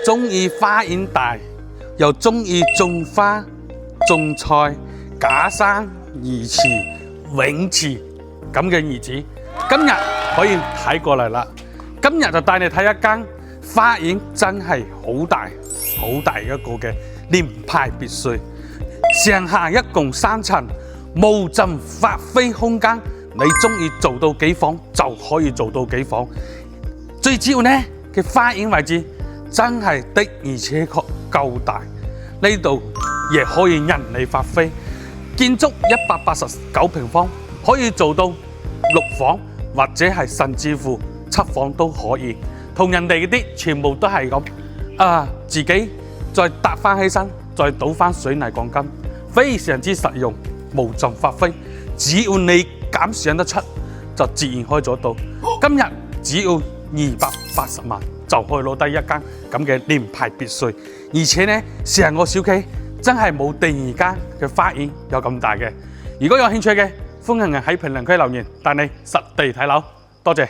中意花園大，又中意種花、種菜、假山、魚池、泳池咁嘅兒子，今日可以睇過嚟啦。今日就帶你睇一間花園，真係好大一個嘅聯排別墅，上下一共3層，無盡發揮空間。你中意做到幾房就可以做到幾房。最主要呢嘅花園位置真係的而且確夠大，呢度亦可以人理發揮。建築189平方，可以做到6房或者係甚至乎7房都可以。同人哋嗰啲全部都係咁自己再搭翻起身，再倒翻水泥鋼筋，非常之實用，無盡發揮。只要你敢想得出，就自然可以做到。今日只要280萬就可以攞低一間咁嘅聯排別墅，而且呢，成個小區真係冇第二間嘅花園有咁大嘅。如果有興趣嘅，歡迎喺評論區留言，帶你實地睇樓。多謝。